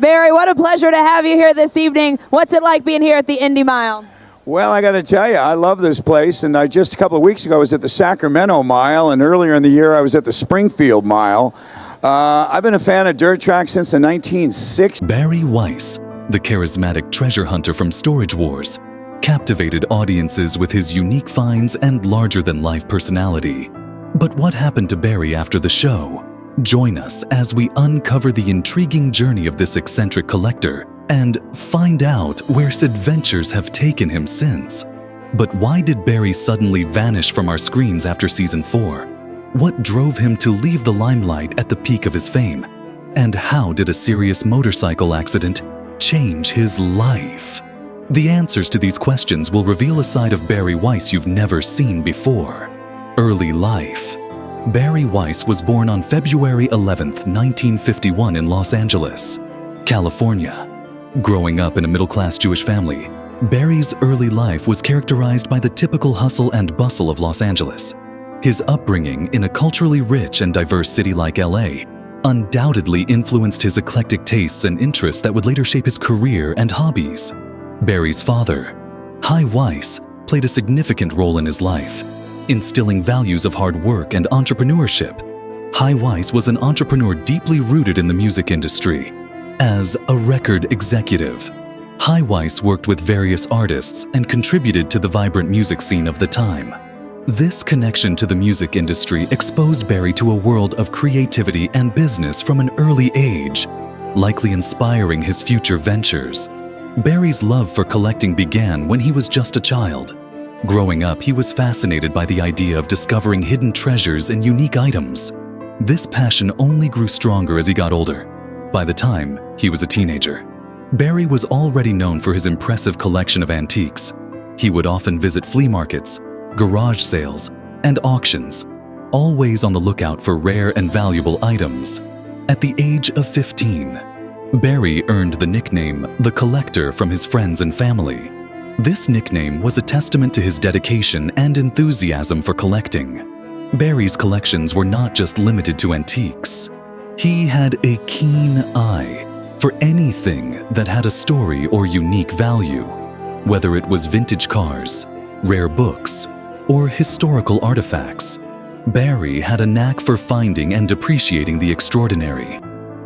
Barry, what a pleasure to have you here this evening. What's it like being here at the Indy Mile? Well, I got to tell you, I love this place, and just a couple of weeks ago I was at the Sacramento Mile, and earlier in the year I was at the Springfield Mile. I've been a fan of dirt tracks since the 1960s. Barry Weiss, the charismatic treasure hunter from Storage Wars, captivated audiences with his unique finds and larger-than-life personality. But what happened to Barry after the show? Join us as we uncover the intriguing journey of this eccentric collector and find out where his adventures have taken him since. But why did Barry suddenly vanish from our screens after season 4? What drove him to leave the limelight at the peak of his fame? And how did a serious motorcycle accident change his life? The answers to these questions will reveal a side of Barry Weiss you've never seen before. Early life. Barry Weiss was born on February 11, 1951 in Los Angeles, California. Growing up in a middle-class Jewish family, Barry's early life was characterized by the typical hustle and bustle of Los Angeles. His upbringing in a culturally rich and diverse city like LA undoubtedly influenced his eclectic tastes and interests that would later shape his career and hobbies. Barry's father, Barry Weiss, played a significant role in his life, instilling values of hard work and entrepreneurship. Barry Weiss was an entrepreneur deeply rooted in the music industry. As a record executive, Barry Weiss worked with various artists and contributed to the vibrant music scene of the time. This connection to the music industry exposed Barry to a world of creativity and business from an early age, likely inspiring his future ventures. Barry's love for collecting began when he was just a child. Growing up, he was fascinated by the idea of discovering hidden treasures and unique items. This passion only grew stronger as he got older. By the time he was a teenager, Barry was already known for his impressive collection of antiques. He would often visit flea markets, garage sales, and auctions, always on the lookout for rare and valuable items. At the age of 15, Barry earned the nickname The Collector from his friends and family. This nickname was a testament to his dedication and enthusiasm for collecting. Barry's collections were not just limited to antiques. He had a keen eye for anything that had a story or unique value, whether it was vintage cars, rare books, or historical artifacts. Barry had a knack for finding and appreciating the extraordinary.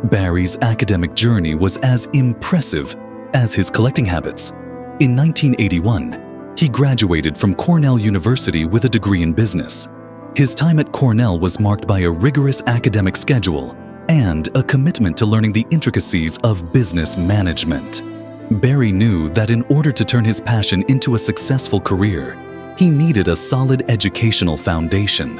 Barry's academic journey was as impressive as his collecting habits. In 1981, he graduated from Cornell University with a degree in business. His time at Cornell was marked by a rigorous academic schedule and a commitment to learning the intricacies of business management. Barry knew that in order to turn his passion into a successful career, he needed a solid educational foundation.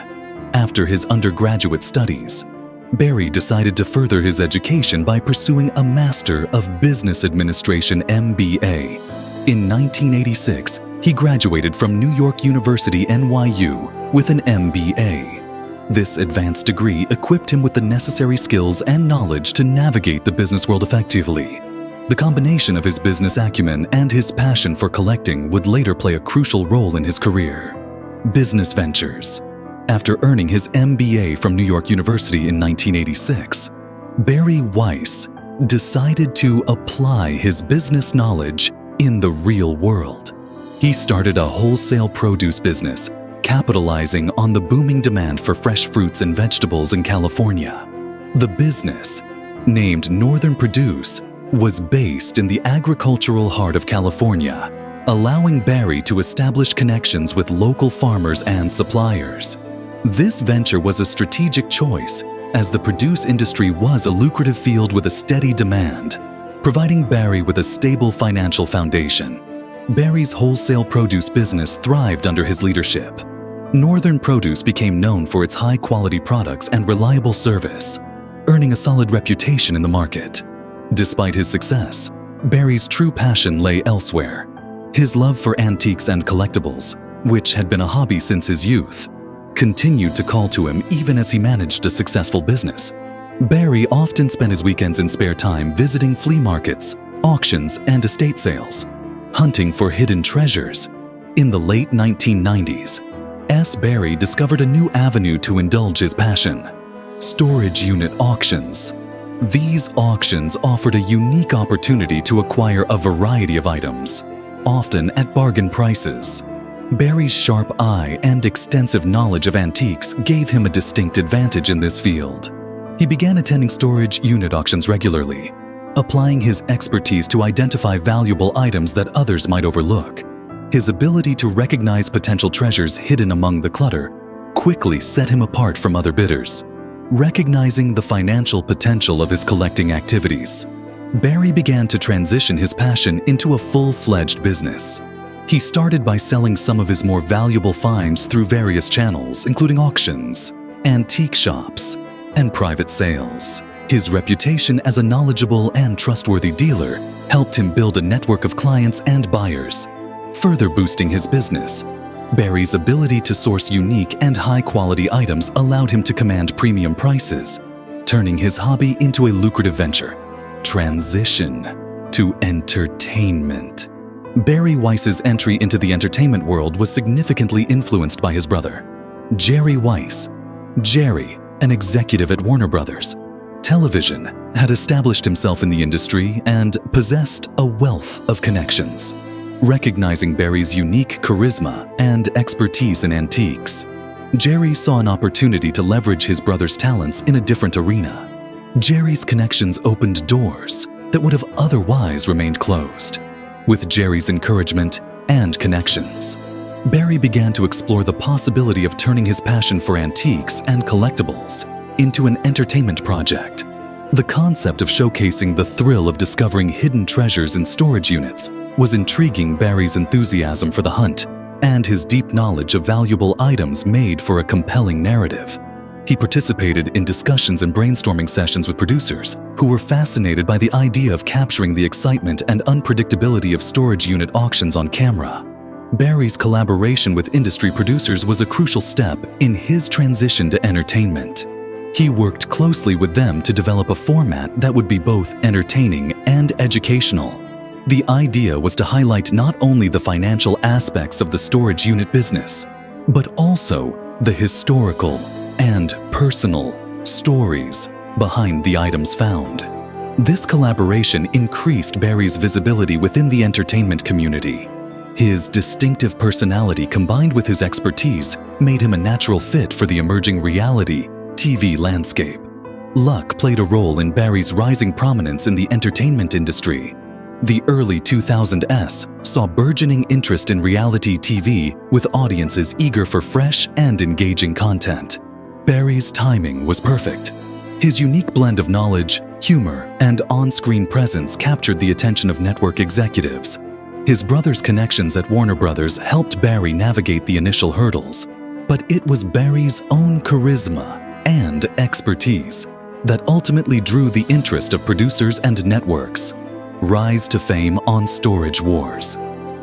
After his undergraduate studies, Barry decided to further his education by pursuing a Master of Business Administration MBA. In 1986, he graduated from New York University NYU with an MBA. This advanced degree equipped him with the necessary skills and knowledge to navigate the business world effectively. The combination of his business acumen and his passion for collecting would later play a crucial role in his career. Business ventures. After earning his MBA from New York University in 1986, Barry Weiss decided to apply his business knowledge in the real world. He started a wholesale produce business, capitalizing on the booming demand for fresh fruits and vegetables in California. The business, named Northern Produce, was based in the agricultural heart of California, allowing Barry to establish connections with local farmers and suppliers. This venture was a strategic choice, as the produce industry was a lucrative field with a steady demand, providing Barry with a stable financial foundation. Barry's wholesale produce business thrived under his leadership. Northern Produce became known for its high-quality products and reliable service, earning a solid reputation in the market. Despite his success, Barry's true passion lay elsewhere. His love for antiques and collectibles, which had been a hobby since his youth, continued to call to him even as he managed a successful business. Barry often spent his weekends in spare time visiting flea markets, auctions, and estate sales, hunting for hidden treasures. In the late 1990s, Barry discovered a new avenue to indulge his passion: storage unit auctions. These auctions offered a unique opportunity to acquire a variety of items, often at bargain prices. Barry's sharp eye and extensive knowledge of antiques gave him a distinct advantage in this field. He began attending storage unit auctions regularly, applying his expertise to identify valuable items that others might overlook. His ability to recognize potential treasures hidden among the clutter quickly set him apart from other bidders. Recognizing the financial potential of his collecting activities, Barry began to transition his passion into a full-fledged business. He started by selling some of his more valuable finds through various channels, including auctions, antique shops, and private sales. His reputation as a knowledgeable and trustworthy dealer helped him build a network of clients and buyers, further boosting his business. Barry's ability to source unique and high-quality items allowed him to command premium prices, turning his hobby into a lucrative venture. Transition to entertainment. Barry Weiss's entry into the entertainment world was significantly influenced by his brother, Barry Weiss. Jerry, an executive at Warner Brothers Television, had established himself in the industry and possessed a wealth of connections. Recognizing Barry's unique charisma and expertise in antiques, Jerry saw an opportunity to leverage his brother's talents in a different arena. Jerry's connections opened doors that would have otherwise remained closed. With Jerry's encouragement and connections, Barry began to explore the possibility of turning his passion for antiques and collectibles into an entertainment project. The concept of showcasing the thrill of discovering hidden treasures in storage units was intriguing Barry's enthusiasm for the hunt and his deep knowledge of valuable items made for a compelling narrative. He participated in discussions and brainstorming sessions with producers who were fascinated by the idea of capturing the excitement and unpredictability of storage unit auctions on camera. Barry's collaboration with industry producers was a crucial step in his transition to entertainment. He worked closely with them to develop a format that would be both entertaining and educational. The idea was to highlight not only the financial aspects of the storage unit business, but also the historical and personal stories behind the items found. This collaboration increased Barry's visibility within the entertainment community. His distinctive personality combined with his expertise made him a natural fit for the emerging reality TV landscape. Luck played a role in Barry's rising prominence in the entertainment industry. The early 2000s saw burgeoning interest in reality TV with audiences eager for fresh and engaging content. Barry's timing was perfect. His unique blend of knowledge, humor, and on-screen presence captured the attention of network executives. His brother's connections at Warner Brothers helped Barry navigate the initial hurdles, but it was Barry's own charisma and expertise that ultimately drew the interest of producers and networks. Rise to fame on Storage Wars.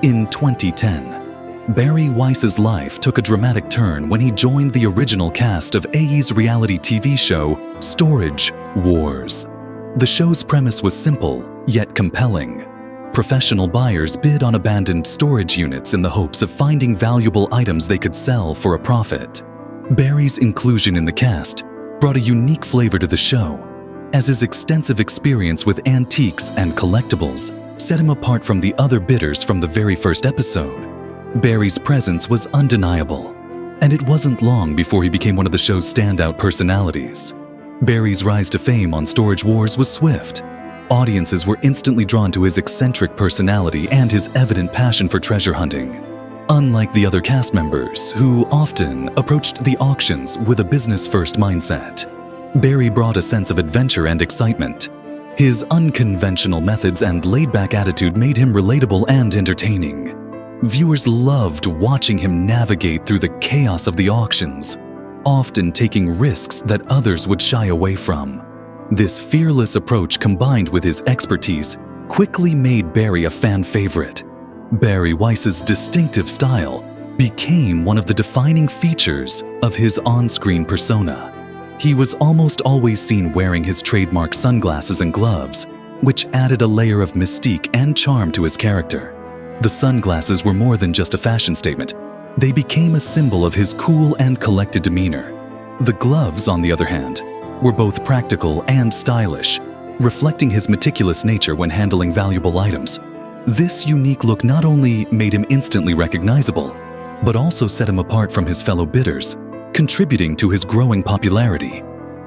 In 2010, Barry Weiss's life took a dramatic turn when he joined the original cast of AE's reality TV show, Storage Wars. The show's premise was simple, yet compelling. Professional buyers bid on abandoned storage units in the hopes of finding valuable items they could sell for a profit. Barry's inclusion in the cast brought a unique flavor to the show, as his extensive experience with antiques and collectibles set him apart from the other bidders from the very first episode. Barry's presence was undeniable, and it wasn't long before he became one of the show's standout personalities. Barry's rise to fame on Storage Wars was swift. Audiences were instantly drawn to his eccentric personality and his evident passion for treasure hunting. Unlike the other cast members, who often approached the auctions with a business-first mindset, Barry brought a sense of adventure and excitement. His unconventional methods and laid-back attitude made him relatable and entertaining. Viewers loved watching him navigate through the chaos of the auctions, often taking risks that others would shy away from. This fearless approach combined with his expertise quickly made Barry a fan favorite. Barry Weiss's distinctive style became one of the defining features of his on-screen persona. He was almost always seen wearing his trademark sunglasses and gloves, which added a layer of mystique and charm to his character. The sunglasses were more than just a fashion statement. They became a symbol of his cool and collected demeanor. The gloves, on the other hand, were both practical and stylish, reflecting his meticulous nature when handling valuable items. This unique look not only made him instantly recognizable, but also set him apart from his fellow bidders, contributing to his growing popularity.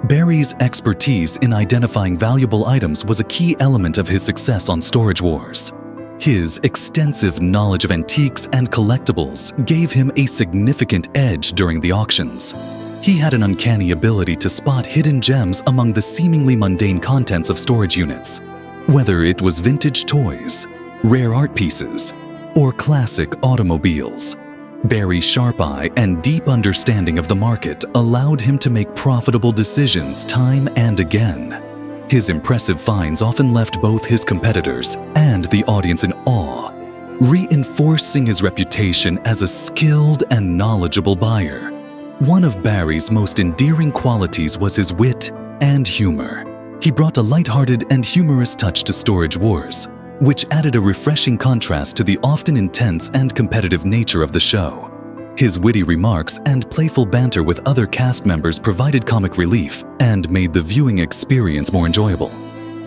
Barry's expertise in identifying valuable items was a key element of his success on Storage Wars. His extensive knowledge of antiques and collectibles gave him a significant edge during the auctions. He had an uncanny ability to spot hidden gems among the seemingly mundane contents of storage units. Whether it was vintage toys, rare art pieces, or classic automobiles, Barry's sharp eye and deep understanding of the market allowed him to make profitable decisions time and again. His impressive finds often left both his competitors and the audience in awe, reinforcing his reputation as a skilled and knowledgeable buyer. One of Barry's most endearing qualities was his wit and humor. He brought a lighthearted and humorous touch to Storage Wars, which added a refreshing contrast to the often intense and competitive nature of the show. His witty remarks and playful banter with other cast members provided comic relief and made the viewing experience more enjoyable.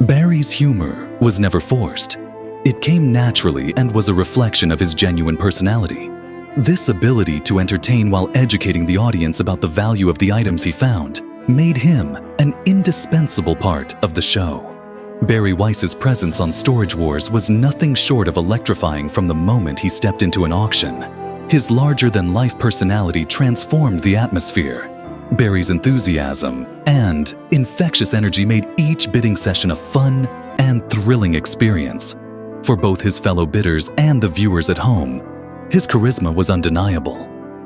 Barry's humor was never forced. It came naturally and was a reflection of his genuine personality. This ability to entertain while educating the audience about the value of the items he found made him an indispensable part of the show. Barry Weiss's presence on Storage Wars was nothing short of electrifying from the moment he stepped into an auction. His larger-than-life personality transformed the atmosphere. Barry's enthusiasm and infectious energy made each bidding session a fun and thrilling experience. For both his fellow bidders and the viewers at home, his charisma was undeniable.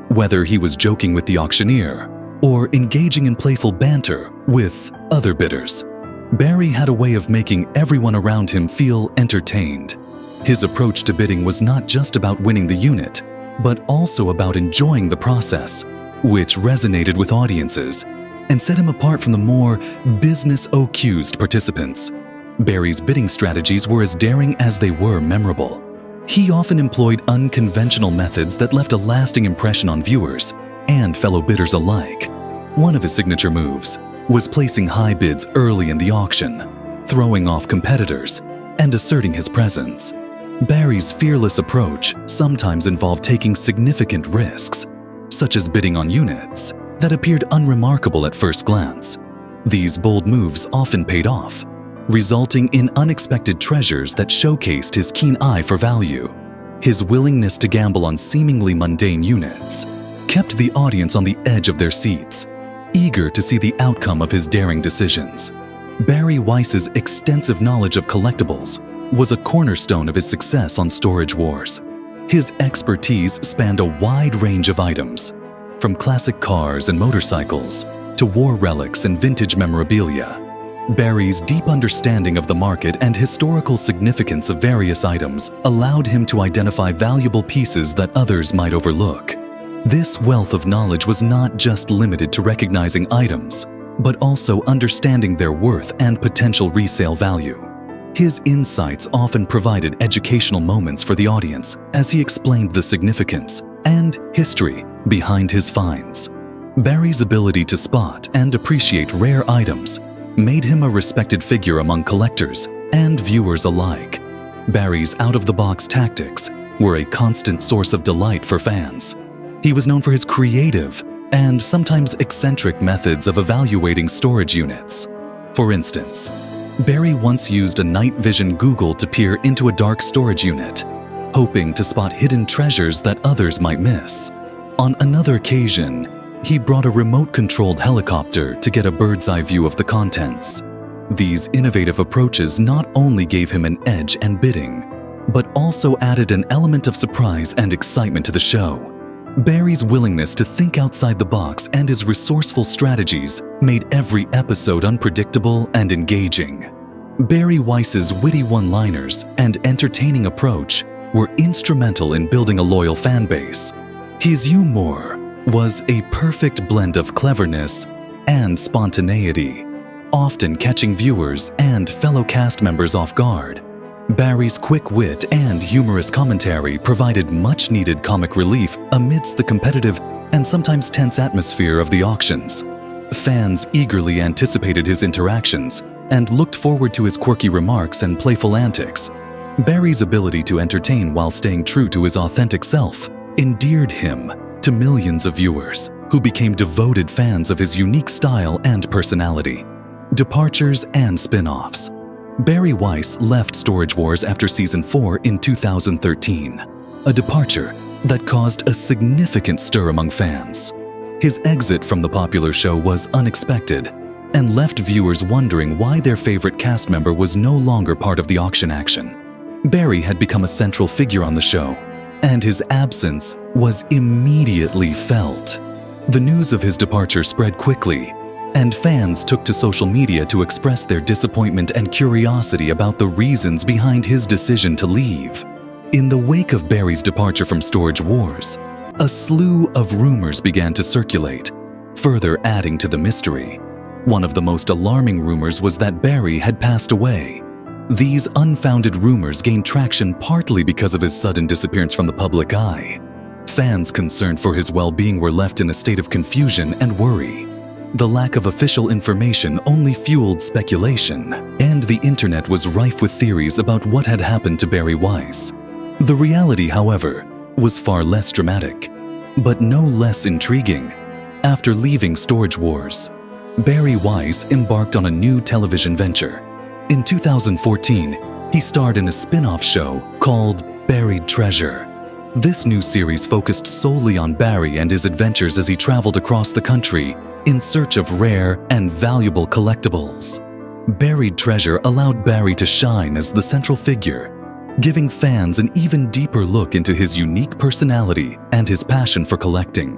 Whether he was joking with the auctioneer or engaging in playful banter with other bidders, Barry had a way of making everyone around him feel entertained. His approach to bidding was not just about winning the unit, but also about enjoying the process, which resonated with audiences and set him apart from the more business-accused participants. Barry's bidding strategies were as daring as they were memorable. He often employed unconventional methods that left a lasting impression on viewers and fellow bidders alike. One of his signature moves was placing high bids early in the auction, throwing off competitors, and asserting his presence. Barry's fearless approach sometimes involved taking significant risks, such as bidding on units that appeared unremarkable at first glance. These bold moves often paid off, resulting in unexpected treasures that showcased his keen eye for value. His willingness to gamble on seemingly mundane units kept the audience on the edge of their seats, eager to see the outcome of his daring decisions. Barry Weiss's extensive knowledge of collectibles was a cornerstone of his success on Storage Wars. His expertise spanned a wide range of items, from classic cars and motorcycles to war relics and vintage memorabilia. Barry's deep understanding of the market and historical significance of various items allowed him to identify valuable pieces that others might overlook. This wealth of knowledge was not just limited to recognizing items, but also understanding their worth and potential resale value. His insights often provided educational moments for the audience as he explained the significance and history behind his finds. Barry's ability to spot and appreciate rare items made him a respected figure among collectors and viewers alike. Barry's out-of-the-box tactics were a constant source of delight for fans. He was known for his creative and sometimes eccentric methods of evaluating storage units. For instance, Barry once used a night vision Google to peer into a dark storage unit, hoping to spot hidden treasures that others might miss. On another occasion, he brought a remote-controlled helicopter to get a bird's-eye view of the contents. These innovative approaches not only gave him an edge in bidding, but also added an element of surprise and excitement to the show. Barry's willingness to think outside the box and his resourceful strategies made every episode unpredictable and engaging. Barry Weiss's witty one-liners and entertaining approach were instrumental in building a loyal fan base. His humor was a perfect blend of cleverness and spontaneity, often catching viewers and fellow cast members off guard. Barry's quick wit and humorous commentary provided much-needed comic relief amidst the competitive and sometimes tense atmosphere of the auctions. Fans eagerly anticipated his interactions and looked forward to his quirky remarks and playful antics. Barry's ability to entertain while staying true to his authentic self endeared him to millions of viewers who became devoted fans of his unique style and personality. Departures and spin-offs. Barry Weiss left Storage Wars after Season 4 in 2013, a departure that caused a significant stir among fans. His exit from the popular show was unexpected and left viewers wondering why their favorite cast member was no longer part of the auction action. Barry had become a central figure on the show, and his absence was immediately felt. The news of his departure spread quickly, and fans took to social media to express their disappointment and curiosity about the reasons behind his decision to leave. In the wake of Barry's departure from Storage Wars, a slew of rumors began to circulate, further adding to the mystery. One of the most alarming rumors was that Barry had passed away. These unfounded rumors gained traction partly because of his sudden disappearance from the public eye. Fans concerned for his well-being were left in a state of confusion and worry. The lack of official information only fueled speculation, and the internet was rife with theories about what had happened to Barry Weiss. The reality, however, was far less dramatic, but no less intriguing. After leaving Storage Wars, Barry Weiss embarked on a new television venture. In 2014, he starred in a spin-off show called Buried Treasure. This new series focused solely on Barry and his adventures as he traveled across the country in search of rare and valuable collectibles. Buried Treasure allowed Barry to shine as the central figure, giving fans an even deeper look into his unique personality and his passion for collecting.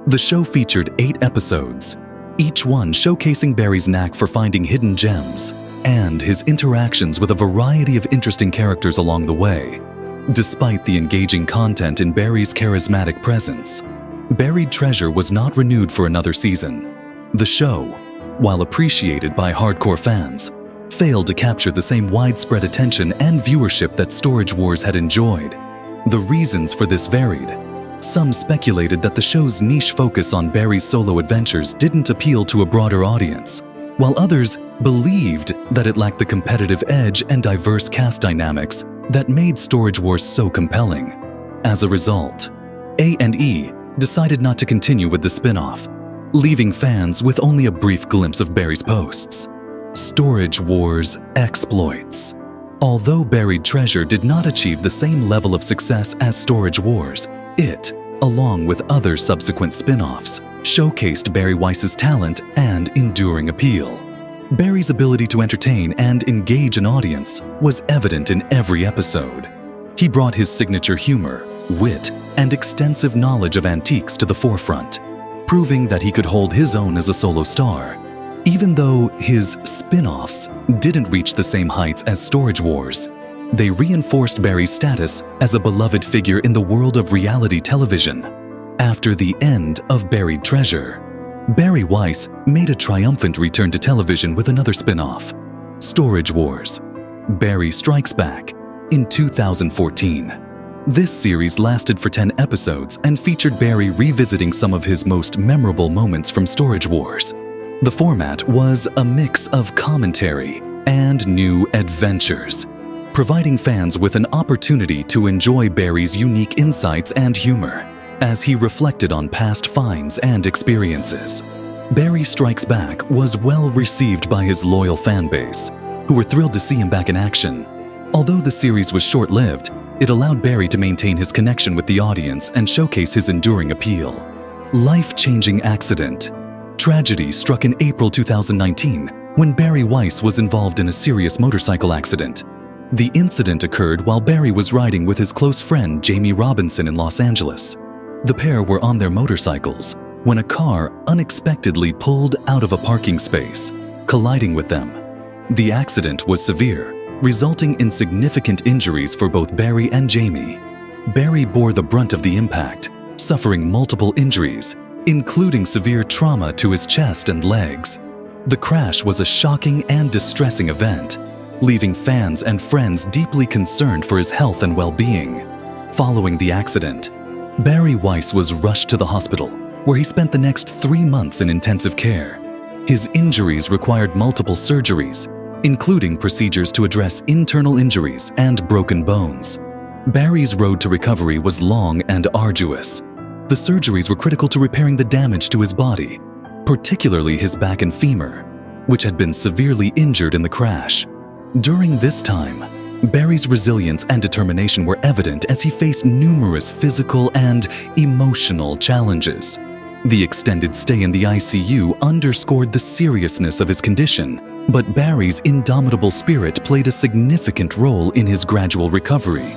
The show featured 8 episodes, each one showcasing Barry's knack for finding hidden gems and his interactions with a variety of interesting characters along the way. Despite the engaging content in Barry's charismatic presence, Buried Treasure was not renewed for another season. The show, while appreciated by hardcore fans, failed to capture the same widespread attention and viewership that Storage Wars had enjoyed. The reasons for this varied. Some speculated that the show's niche focus on Barry's solo adventures didn't appeal to a broader audience, while others believed that it lacked the competitive edge and diverse cast dynamics that made Storage Wars so compelling. As a result, A&E decided not to continue with the spin-off, leaving fans with only a brief glimpse of Barry's posts. Storage Wars exploits. Although Buried Treasure did not achieve the same level of success as Storage Wars, it, along with other subsequent spin-offs, showcased Barry Weiss's talent and enduring appeal. Barry's ability to entertain and engage an audience was evident in every episode. He brought his signature humor, wit, and extensive knowledge of antiques to the forefront, proving that he could hold his own as a solo star. Even though his spin-offs didn't reach the same heights as Storage Wars, they reinforced Barry's status as a beloved figure in the world of reality television. After the end of Buried Treasure, Barry Weiss made a triumphant return to television with another spin-off, Storage Wars: Barry Strikes Back, in 2014. This series lasted for 10 episodes and featured Barry revisiting some of his most memorable moments from Storage Wars. The format was a mix of commentary and new adventures, providing fans with an opportunity to enjoy Barry's unique insights and humor as he reflected on past finds and experiences. Barry Strikes Back was well received by his loyal fan base, who were thrilled to see him back in action. Although the series was short-lived, it allowed Barry to maintain his connection with the audience and showcase his enduring appeal. Life-changing accident. Tragedy struck in April 2019 when Barry Weiss was involved in a serious motorcycle accident. The incident occurred while Barry was riding with his close friend Jamie Robinson in Los Angeles. The pair were on their motorcycles when a car unexpectedly pulled out of a parking space, colliding with them. The accident was severe, resulting in significant injuries for both Barry and Jamie. Barry bore the brunt of the impact, suffering multiple injuries, including severe trauma to his chest and legs. The crash was a shocking and distressing event, leaving fans and friends deeply concerned for his health and well-being. Following the accident, Barry Weiss was rushed to the hospital, where he spent the next 3 months in intensive care. His injuries required multiple surgeries, including procedures to address internal injuries and broken bones. Barry's road to recovery was long and arduous. The surgeries were critical to repairing the damage to his body, particularly his back and femur, which had been severely injured in the crash. During this time, Barry's resilience and determination were evident as he faced numerous physical and emotional challenges. The extended stay in the ICU underscored the seriousness of his condition, but Barry's indomitable spirit played a significant role in his gradual recovery.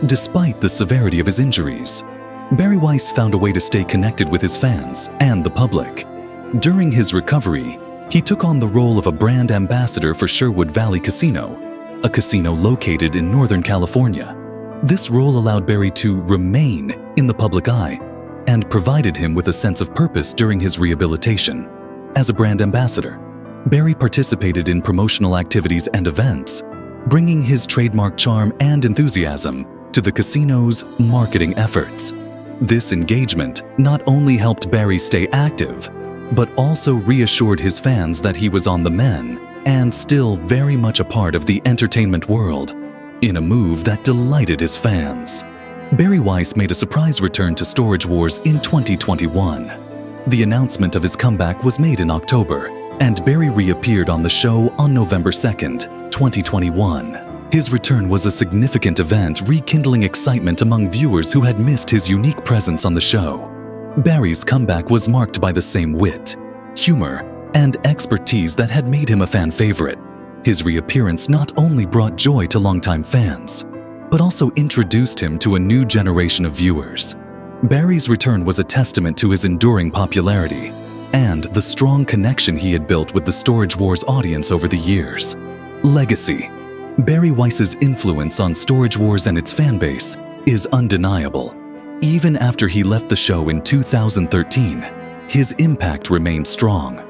Despite the severity of his injuries, Barry Weiss found a way to stay connected with his fans and the public. During his recovery, he took on the role of a brand ambassador for Sherwood Valley Casino, a casino located in Northern California. This role allowed Barry to remain in the public eye and provided him with a sense of purpose during his rehabilitation. As a brand ambassador, Barry participated in promotional activities and events, bringing his trademark charm and enthusiasm to the casino's marketing efforts. This engagement not only helped Barry stay active, but also reassured his fans that he was on the mend and still very much a part of the entertainment world, in a move that delighted his fans. Barry Weiss made a surprise return to Storage Wars in 2021. The announcement of his comeback was made in October, and Barry reappeared on the show on November 2nd, 2021. His return was a significant event, rekindling excitement among viewers who had missed his unique presence on the show. Barry's comeback was marked by the same wit, humor, and expertise that had made him a fan favorite. His reappearance not only brought joy to longtime fans, but also introduced him to a new generation of viewers. Barry's return was a testament to his enduring popularity and the strong connection he had built with the Storage Wars audience over the years. Legacy. Barry Weiss's influence on Storage Wars and its fanbase is undeniable. Even after he left the show in 2013, his impact remained strong.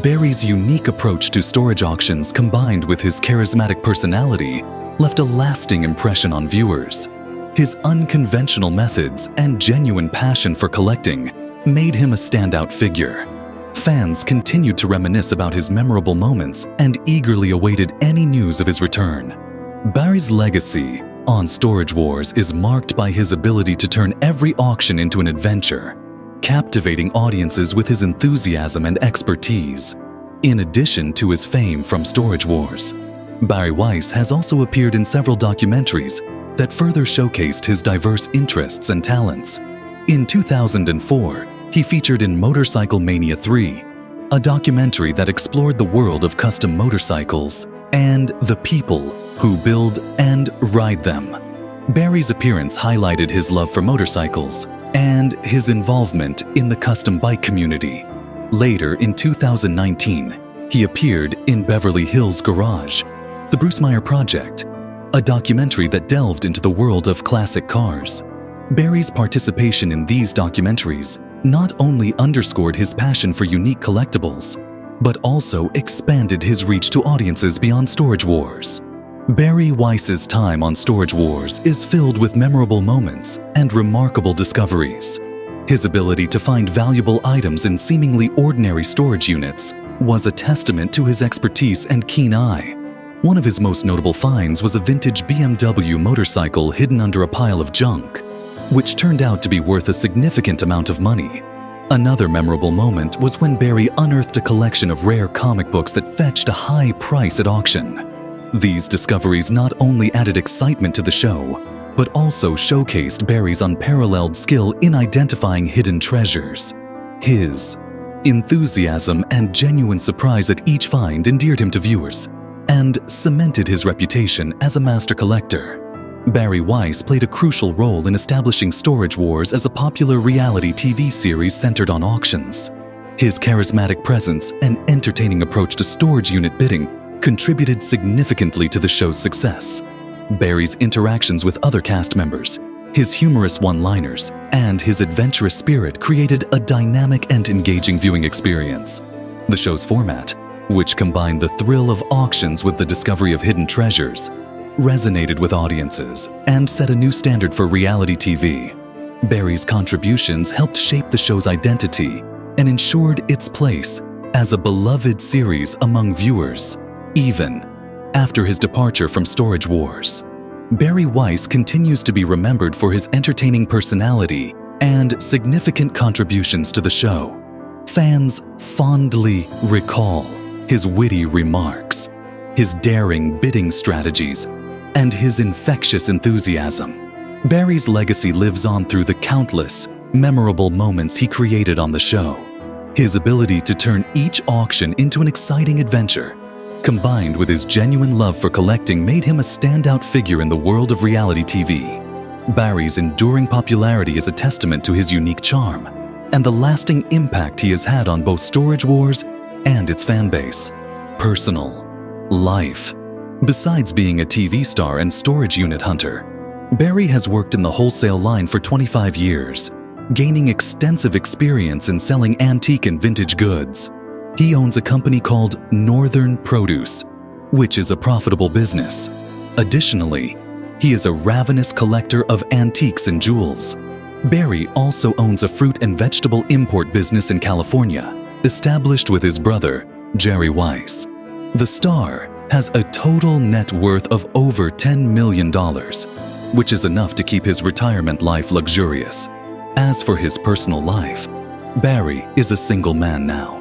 Barry's unique approach to storage auctions combined with his charismatic personality left a lasting impression on viewers. His unconventional methods and genuine passion for collecting made him a standout figure. Fans continued to reminisce about his memorable moments and eagerly awaited any news of his return. Barry's legacy on Storage Wars is marked by his ability to turn every auction into an adventure, captivating audiences with his enthusiasm and expertise. In addition to his fame from Storage Wars, Barry Weiss has also appeared in several documentaries that further showcased his diverse interests and talents. In 2004, he featured in Motorcycle Mania 3, a documentary that explored the world of custom motorcycles and the people who build and ride them. Barry's appearance highlighted his love for motorcycles and his involvement in the custom bike community. Later in 2019, he appeared in Beverly Hills Garage, The Bruce Meyer Project, a documentary that delved into the world of classic cars. Barry's participation in these documentaries not only underscored his passion for unique collectibles, but also expanded his reach to audiences beyond Storage Wars. Barry Weiss's time on Storage Wars is filled with memorable moments and remarkable discoveries. His ability to find valuable items in seemingly ordinary storage units was a testament to his expertise and keen eye. One of his most notable finds was a vintage BMW motorcycle hidden under a pile of junk, which turned out to be worth a significant amount of money. Another memorable moment was when Barry unearthed a collection of rare comic books that fetched a high price at auction. These discoveries not only added excitement to the show, but also showcased Barry's unparalleled skill in identifying hidden treasures. His enthusiasm and genuine surprise at each find endeared him to viewers and cemented his reputation as a master collector. Barry Weiss played a crucial role in establishing Storage Wars as a popular reality TV series centered on auctions. His charismatic presence and entertaining approach to storage unit bidding contributed significantly to the show's success. Barry's interactions with other cast members, his humorous one-liners, and his adventurous spirit created a dynamic and engaging viewing experience. The show's format, which combined the thrill of auctions with the discovery of hidden treasures, resonated with audiences and set a new standard for reality TV. Barry's contributions helped shape the show's identity and ensured its place as a beloved series among viewers, even after his departure from Storage Wars. Barry Weiss continues to be remembered for his entertaining personality and significant contributions to the show. Fans fondly recall his witty remarks, his daring bidding strategies, and his infectious enthusiasm. Barry's legacy lives on through the countless, memorable moments he created on the show. His ability to turn each auction into an exciting adventure, combined with his genuine love for collecting, made him a standout figure in the world of reality TV. Barry's enduring popularity is a testament to his unique charm and the lasting impact he has had on both Storage Wars and its fan base. Personal life. Besides being a TV star and storage unit hunter, Barry has worked in the wholesale line for 25 years, gaining extensive experience in selling antique and vintage goods. He owns a company called Northern Produce, which is a profitable business. Additionally, he is a ravenous collector of antiques and jewels. Barry also owns a fruit and vegetable import business in California, established with his brother, Barry Weiss. The star has a total net worth of over $10 million, which is enough to keep his retirement life luxurious. As for his personal life, Barry is a single man now.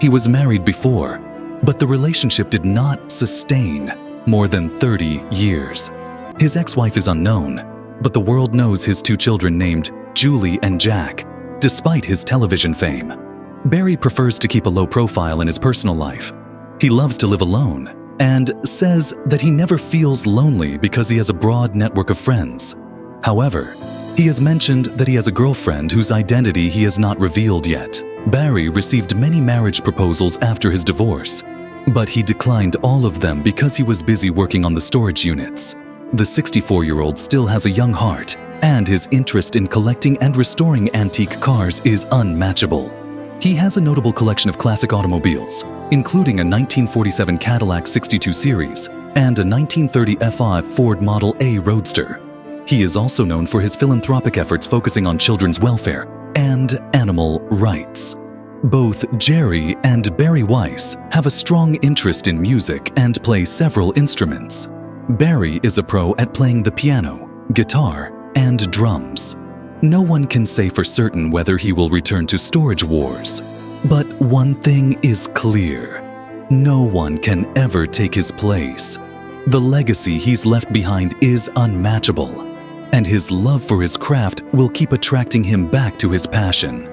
He was married before, but the relationship did not sustain more than 30 years. His ex-wife is unknown, but the world knows his 2 children named Julie and Jack, despite his television fame. Barry prefers to keep a low profile in his personal life. He loves to live alone and says that he never feels lonely because he has a broad network of friends. However, he has mentioned that he has a girlfriend whose identity he has not revealed yet. Barry received many marriage proposals after his divorce, but he declined all of them because he was busy working on the storage units. The 64-year-old still has a young heart, and his interest in collecting and restoring antique cars is unmatchable. He has a notable collection of classic automobiles, including a 1947 Cadillac 62 Series and a 1930 F5 Ford Model A Roadster. He is also known for his philanthropic efforts focusing on children's welfare and animal rights. Both Jerry and Barry Weiss have a strong interest in music and play several instruments. Barry is a pro at playing the piano, guitar, and drums. No one can say for certain whether he will return to Storage Wars, but one thing is clear: no one can ever take his place. The legacy he's left behind is unmatchable, and his love for his craft will keep attracting him back to his passion.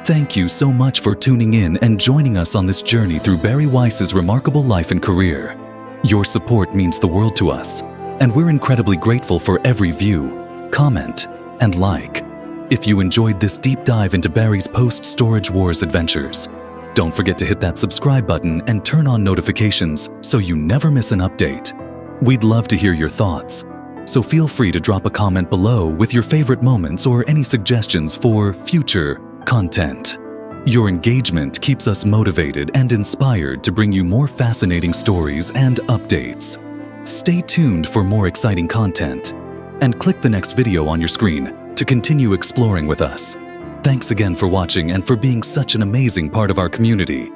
Thank you so much for tuning in and joining us on this journey through Barry Weiss's remarkable life and career. Your support means the world to us, and we're incredibly grateful for every view, comment, and like. If you enjoyed this deep dive into Barry's post-Storage Wars adventures, don't forget to hit that subscribe button and turn on notifications so you never miss an update. We'd love to hear your thoughts, so feel free to drop a comment below with your favorite moments or any suggestions for future content. Your engagement keeps us motivated and inspired to bring you more fascinating stories and updates. Stay tuned for more exciting content, and click the next video on your screen to continue exploring with us. Thanks again for watching and for being such an amazing part of our community.